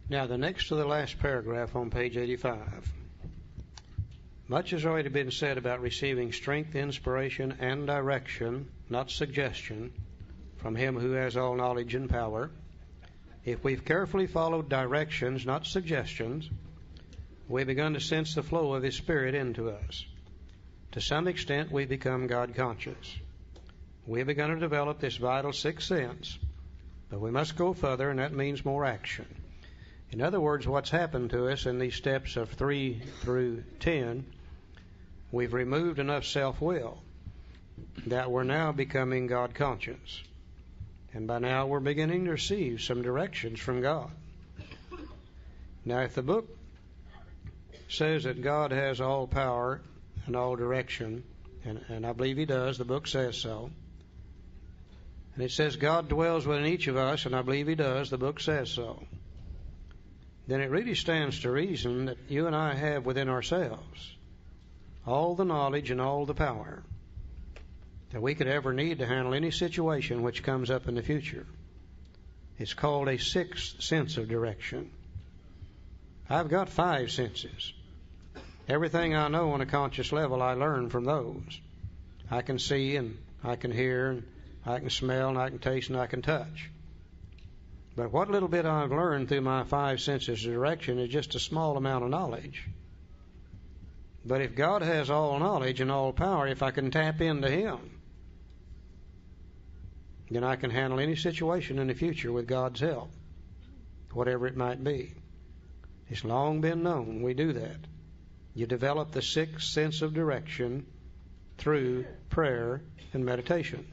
Now, the next to the last paragraph on page 85. Much has already been said about receiving strength, inspiration, and direction, not suggestion, from Him who has all knowledge and power. If we've carefully followed directions, not suggestions, we've begun to sense the flow of His Spirit into us. To some extent, we become God conscious. We've begun to develop this vital sixth sense, but we must go further, and that means more action. In other words, what's happened to us in these steps of 3 through 10, we've removed enough self-will that we're now becoming God conscious. And by now we're beginning to receive some directions from God. Now, if the book says that God has all power and all direction, and I believe He does, the book says so, and it says God dwells within each of us, and I believe He does, the book says so, then it really stands to reason that you and I have within ourselves all the knowledge and all the power that we could ever need to handle any situation which comes up in the future. It's called a sixth sense of direction. I've got 5 senses. Everything I know on a conscious level, I learn from those. I can see, and I can hear, and I can smell, and I can taste, and I can touch. But what little bit I've learned through my 5 senses of direction is just a small amount of knowledge. But if God has all knowledge and all power, if I can tap into Him, then I can handle any situation in the future with God's help, whatever it might be. It's long been known we do that. You develop the sixth sense of direction through prayer and meditation.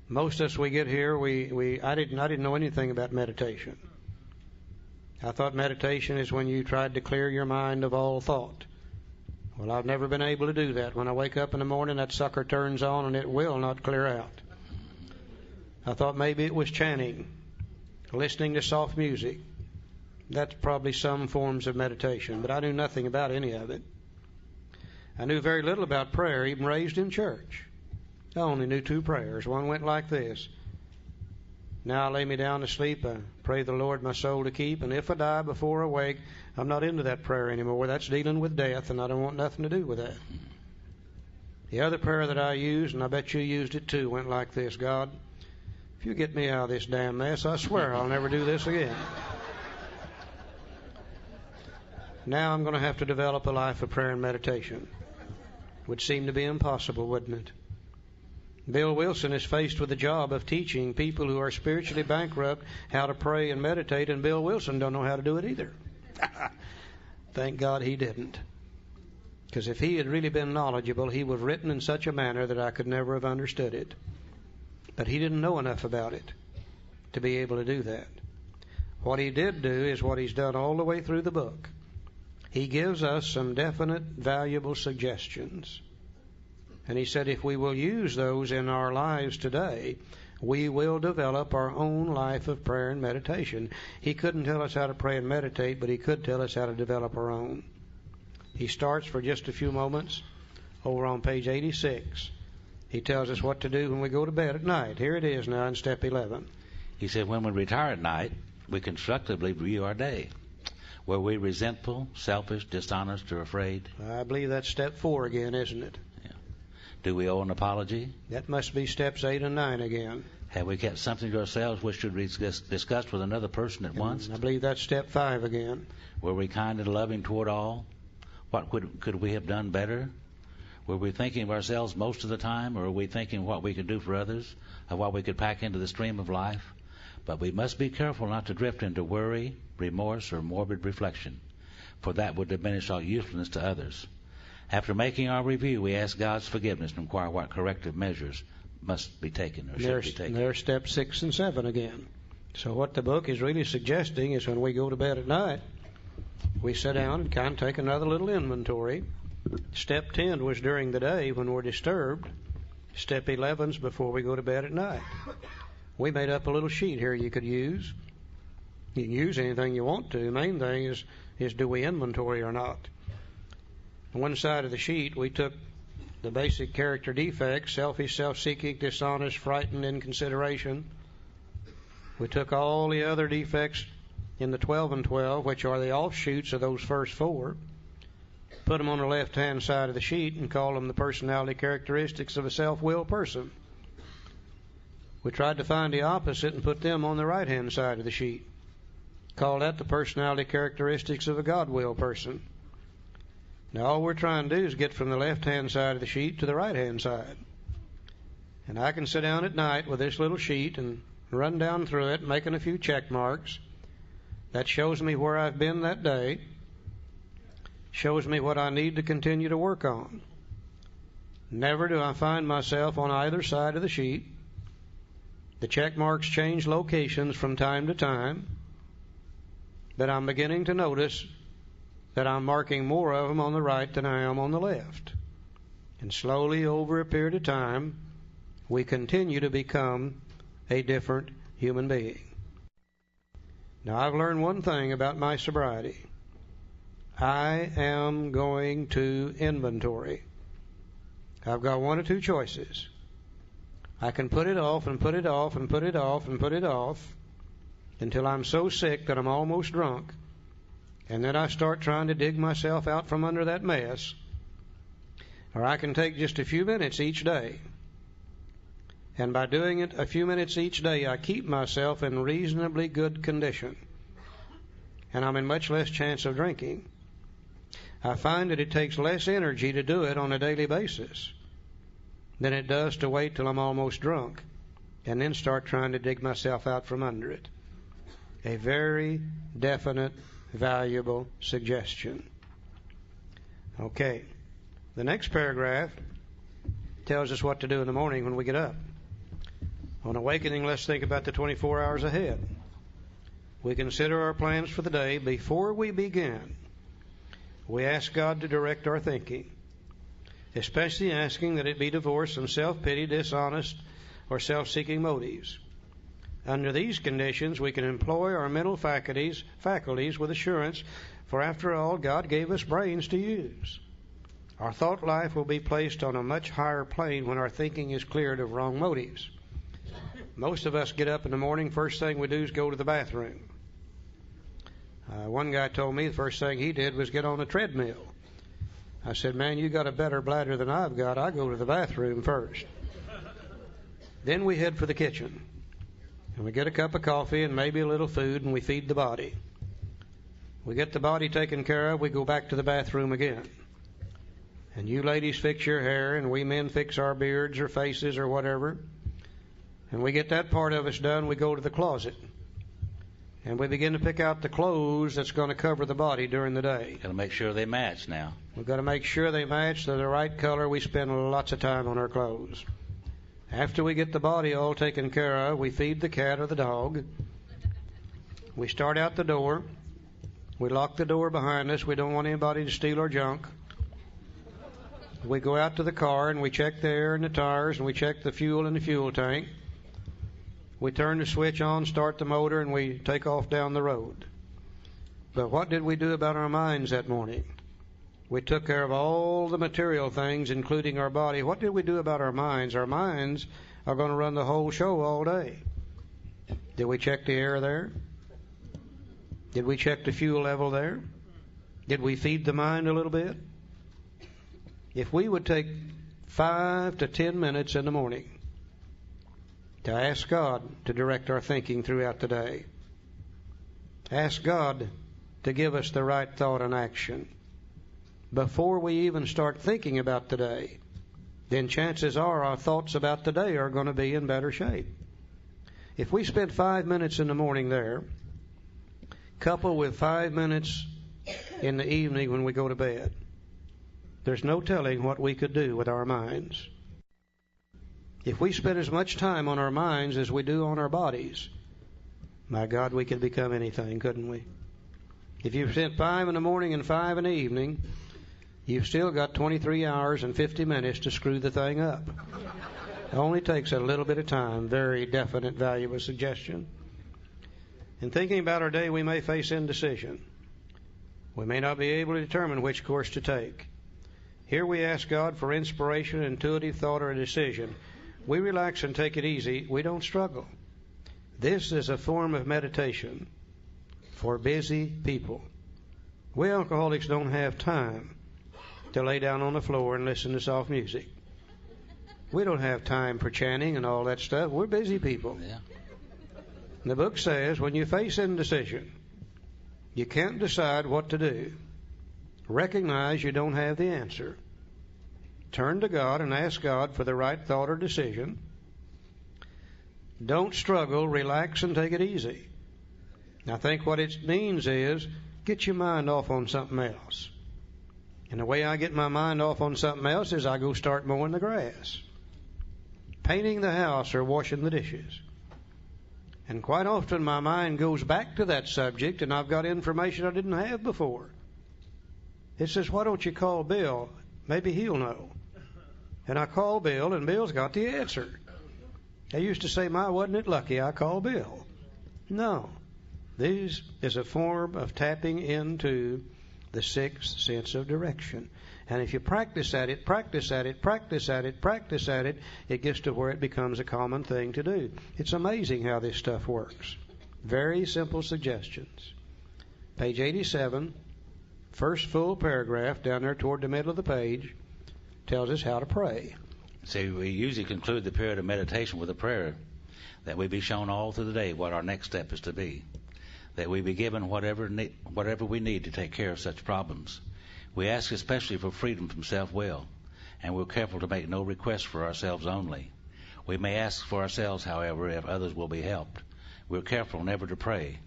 Most of us, we get here, I didn't know anything about meditation. I thought meditation is when you tried to clear your mind of all thought. Well, I've never been able to do that. When I wake up in the morning, that sucker turns on and it will not clear out. I thought maybe it was chanting, listening to soft music. That's probably some forms of meditation, but I knew nothing about any of it. I knew very little about prayer, even raised in church. I only knew 2 prayers. One went like this: Now I lay me down to sleep, I pray the Lord my soul to keep, and if I die before I wake, I'm not into that prayer anymore. That's dealing with death, and I don't want nothing to do with that. The other prayer that I used, and I bet you used it too, went like this: God, if you get me out of this damn mess, I swear I'll never do this again. Now I'm going to have to develop a life of prayer and meditation. Would seem to be impossible, wouldn't it? Bill Wilson is faced with the job of teaching people who are spiritually bankrupt how to pray and meditate, and Bill Wilson don't know how to do it either. Thank God he didn't. Because if he had really been knowledgeable, he would have written in such a manner that I could never have understood it. But he didn't know enough about it to be able to do that. What he did do is what he's done all the way through the book. He gives us some definite, valuable suggestions. And he said if we will use those in our lives today, we will develop our own life of prayer and meditation. He couldn't tell us how to pray and meditate, but he could tell us how to develop our own. He starts for just a few moments over on page 86. He tells us what to do when we go to bed at night. Here it is now in step 11. He said when we retire at night, we constructively review our day. Were we resentful, selfish, dishonest, or afraid? I believe that's step 4 again, isn't it? Yeah. Do we owe an apology? That must be steps 8 and 9 again. Have we kept something to ourselves which should be discussed with another person at once? I believe that's step 5 again. Were we kind and loving toward all? What could we have done better? Were we thinking of ourselves most of the time, or were we thinking what we could do for others, of what we could pack into the stream of life? But we must be careful not to drift into worry, remorse, or morbid reflection, for that would diminish our usefulness to others. After making our review, we ask God's forgiveness and inquire what corrective measures must be taken or should be taken. There's steps 6 and 7 again. So what the book is really suggesting is when we go to bed at night, we sit down and kind of take another little inventory. Step 10 was during the day when we're disturbed. Step 11's before we go to bed at night. We made up a little sheet here you could use. You can use anything you want to. The main thing is do we inventory or not? On one side of the sheet, we took the basic character defects: selfish, self-seeking, dishonest, frightened, inconsideration. We took all the other defects in the 12 and 12, which are the offshoots of those first four, put them on the left-hand side of the sheet and called them the personality characteristics of a self-willed person. We tried to find the opposite and put them on the right-hand side of the sheet. Call that the personality characteristics of a God-willed person. Now all we're trying to do is get from the left-hand side of the sheet to the right-hand side. And I can sit down at night with this little sheet and run down through it, making a few check marks. That shows me where I've been that day, shows me what I need to continue to work on. Never do I find myself on either side of the sheet. The check marks change locations from time to time, but I'm beginning to notice that I'm marking more of them on the right than I am on the left. And slowly, over a period of time, we continue to become a different human being. Now, I've learned one thing about my sobriety. I am going to inventory. I've got one or two choices. I can put it off and put it off and put it off and put it off until I'm so sick that I'm almost drunk, and then I start trying to dig myself out from under that mess. Or I can take just a few minutes each day, and by doing it a few minutes each day, I keep myself in reasonably good condition, and I'm in much less chance of drinking. I find that it takes less energy to do it on a daily basis than it does to wait till I'm almost drunk and then start trying to dig myself out from under it. A very definite, valuable suggestion. Okay. The next paragraph tells us what to do in the morning when we get up. On awakening, let's think about the 24 hours ahead. We consider our plans for the day. Before we begin, we ask God to direct our thinking, especially asking that it be divorced from self-pity, dishonest, or self-seeking motives. Under these conditions, we can employ our mental faculties with assurance, for after all, God gave us brains to use. Our thought life will be placed on a much higher plane when our thinking is cleared of wrong motives. Most of us get up in the morning, first thing we do is go to the bathroom. One guy told me the first thing he did was get on a treadmill. I said, man, you got a better bladder than I've got. I go to the bathroom first. Then we head for the kitchen. And we get a cup of coffee and maybe a little food, and we feed the body. We get the body taken care of, we go back to the bathroom again. And you ladies fix your hair, and we men fix our beards or faces or whatever. And we get that part of us done, we go to the closet. And we begin to pick out the clothes that's going to cover the body during the day. Got to make sure they match now. We've got to make sure they match. They're the right color. We spend lots of time on our clothes. After we get the body all taken care of, we feed the cat or the dog. We start out the door. We lock the door behind us. We don't want anybody to steal our junk. We go out to the car and we check the air and the tires, and we check the fuel in the fuel tank. We turn the switch on, start the motor, and we take off down the road. But what did we do about our minds that morning? We took care of all the material things, including our body. What did we do about our minds? Our minds are going to run the whole show all day. Did we check the air there? Did we check the fuel level there? Did we feed the mind a little bit? If we would take 5 to 10 minutes in the morning to ask God to direct our thinking throughout the day, ask God to give us the right thought and action before we even start thinking about the day, then chances are our thoughts about the day are going to be in better shape. If we spend 5 minutes in the morning there, coupled with 5 minutes in the evening when we go to bed, there's no telling what we could do with our minds. If we spend as much time on our minds as we do on our bodies, my God, we could become anything, couldn't we? If you spent 5 in the morning and 5 in the evening, you've still got 23 hours and 50 minutes to screw the thing up. It only takes a little bit of time. Very definite, valuable suggestion. In thinking about our day, we may face indecision. We may not be able to determine which course to take. Here we ask God for inspiration, intuitive thought, or a decision. We relax and take it easy. We don't struggle. This is a form of meditation for busy people. We alcoholics don't have time to lay down on the floor and listen to soft music. We don't have time for chanting and all that stuff. We're busy people. Yeah. The book says when you face indecision, you can't decide what to do. Recognize you don't have the answer. Turn to God and ask God for the right thought or decision. Don't struggle, relax, and take it easy. I think what it means is get your mind off on something else. And the way I get my mind off on something else is I go start mowing the grass, painting the house, or washing the dishes. And quite often my mind goes back to that subject and I've got information I didn't have before. It says, why don't you call Bill? Maybe he'll know. And I call Bill and Bill's got the answer. They used to say, wasn't it lucky I called Bill? No. This is a form of tapping into the sixth sense of direction. And if you practice at it, it gets to where it becomes a common thing to do. It's amazing how this stuff works. Very simple suggestions. Page 87, first full paragraph down there toward the middle of the page, tells us how to pray. See, we usually conclude the period of meditation with a prayer that we be shown all through the day what our next step is to be, that we be given whatever we need to take care of such problems. We ask especially for freedom from self-will, and we're careful to make no requests for ourselves only. We may ask for ourselves, however, if others will be helped. We're careful never to pray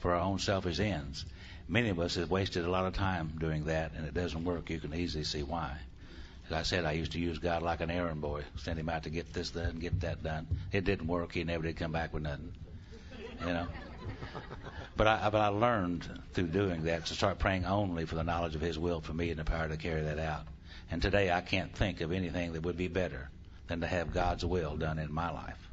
for our own selfish ends. Many of us have wasted a lot of time doing that, and it doesn't work. You can easily see why. As I said, I used to use God like an errand boy, send him out to get this done, get that done. It didn't work. He never did come back with nothing, you know. But I learned through doing that to start praying only for the knowledge of His will for me and the power to carry that out. And today I can't think of anything that would be better than to have God's will done in my life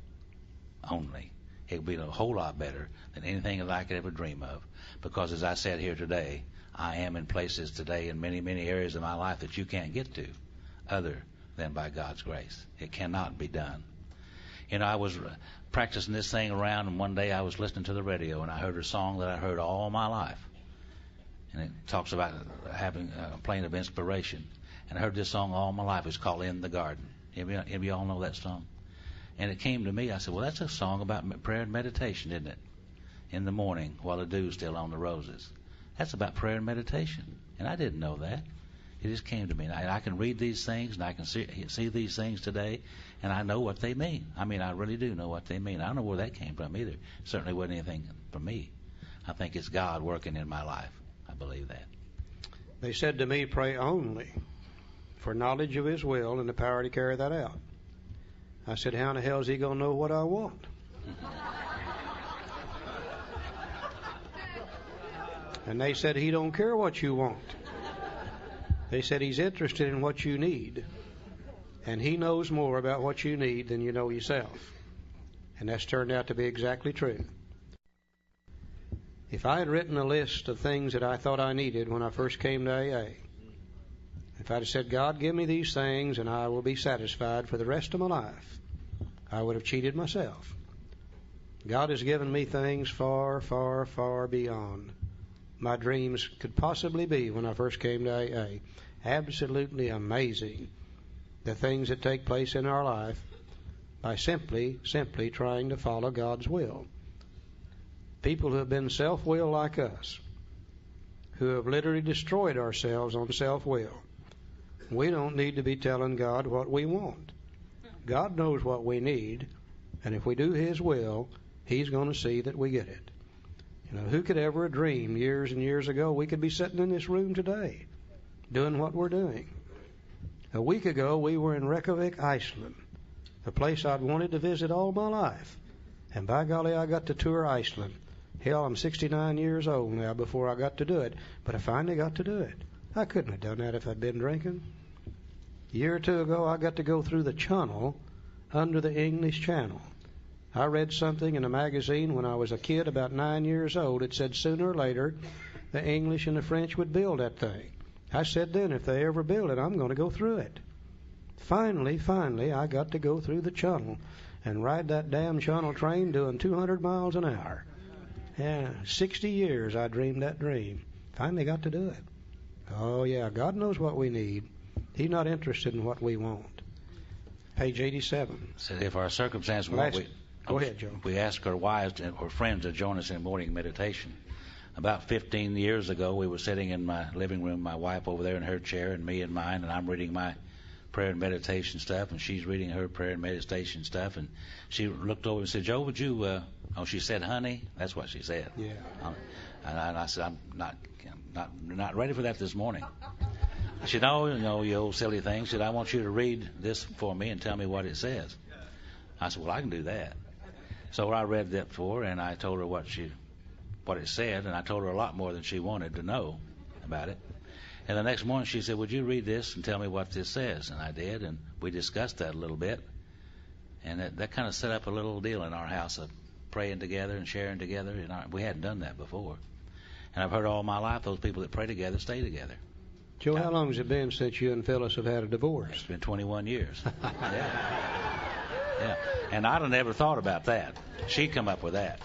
only. It would be a whole lot better than anything that I could ever dream of. Because as I said here today, I am in places today in many, many areas of my life that you can't get to other than by God's grace. It cannot be done. You know, I was practicing this thing around, and one day I was listening to the radio, and I heard a song that I heard all my life. And it talks about having a plane of inspiration. And I heard this song all my life. It's called In the Garden. Any of you all know that song? And it came to me. I said, well, that's a song about prayer and meditation, isn't it? In the morning while the dew's still on the roses. That's about prayer and meditation. And I didn't know that. It just came to me. And I can read these things, and I can see these things today, and I know what they mean. I mean, I really do know what they mean. I don't know where that came from either. It certainly wasn't anything from me. I think it's God working in my life. I believe that. They said to me, pray only for knowledge of His will and the power to carry that out. I said, how in the hell is He going to know what I want? And they said, He don't care what you want. They said He's interested in what you need. And He knows more about what you need than you know yourself. And that's turned out to be exactly true. If I had written a list of things that I thought I needed when I first came to AA, if I'd have said, God, give me these things and I will be satisfied for the rest of my life, I would have cheated myself. God has given me things far, far, far beyond my dreams could possibly be when I first came to AA. Absolutely amazing, the things that take place in our life by simply trying to follow God's will. People who have been self-willed like us, who have literally destroyed ourselves on self-will. We don't need to be telling God what we want. God knows what we need, and if we do His will, He's going to see that we get it. You know, who could ever dream years and years ago we could be sitting in this room today doing what we're doing? A week ago we were in Reykjavik, Iceland, a place I'd wanted to visit all my life. And by golly, I got to tour Iceland. Hell, I'm 69 years old now before I got to do it, but I finally got to do it. I couldn't have done that if I'd been drinking. A year or two ago I got to go through the channel under the English Channel. I read something in a magazine when I was a kid, about 9 years old. It said sooner or later the English and the French would build that thing. I said then, if they ever build it, I'm going to go through it. Finally, I got to go through the channel. and ride that damn channel train doing 200 miles an hour. Yeah, 60 years I dreamed that dream. Finally got to do it. Oh, yeah, God knows what we need. He's not interested in what we want. Page 87. Said if our circumstance Go ahead, Joe. We ask our wives or friends to join us in morning meditation. About 15 years ago, we were sitting in my living room, my wife over there in her chair and me in mine, and I'm reading my prayer and meditation stuff, and she's reading her prayer and meditation stuff, and she looked over and said, Joe, would you, she said, honey, that's what she said. Yeah. And I said, I'm not ready for that this morning. She said, no, you old silly thing. She said, I want you to read this for me and tell me what it says. I said, well, I can do that. So I read that for her, and I told her what it said, and I told her a lot more than she wanted to know about it. And the next morning she said, would you read this and tell me what this says? And I did, and we discussed that a little bit. And that kind of set up a little deal in our house of praying together and sharing together. And we hadn't done that before. And I've heard all my life those people that pray together stay together. Joe, how long has it been since you and Phyllis have had a divorce? It's been 21 years. Yeah. And I'd have never thought about that. She'd come up with that.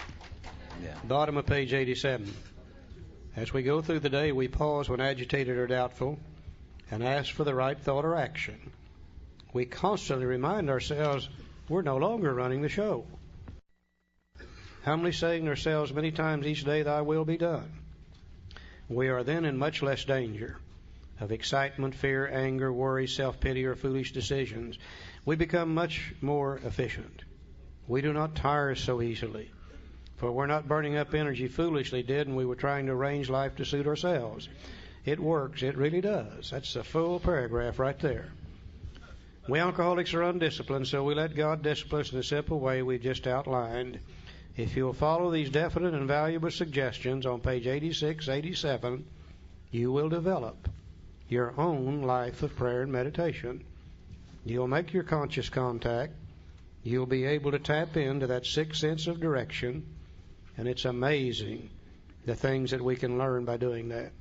Yeah. Bottom of page 87. As we go through the day, we pause when agitated or doubtful and ask for the right thought or action. We constantly remind ourselves we're no longer running the show. Humbly saying to ourselves many times each day, thy will be done. We are then in much less danger of excitement, fear, anger, worry, self-pity, or foolish decisions. We become much more efficient. We do not tire so easily. For we're not burning up energy foolishly, and we were trying to arrange life to suit ourselves. It works. It really does. That's a full paragraph right there. We alcoholics are undisciplined, so we let God discipline us in the simple way we just outlined. If you'll follow these definite and valuable suggestions on page 86, 87, you will develop your own life of prayer and meditation. You'll make your conscious contact. You'll be able to tap into that sixth sense of direction. And it's amazing the things that we can learn by doing that.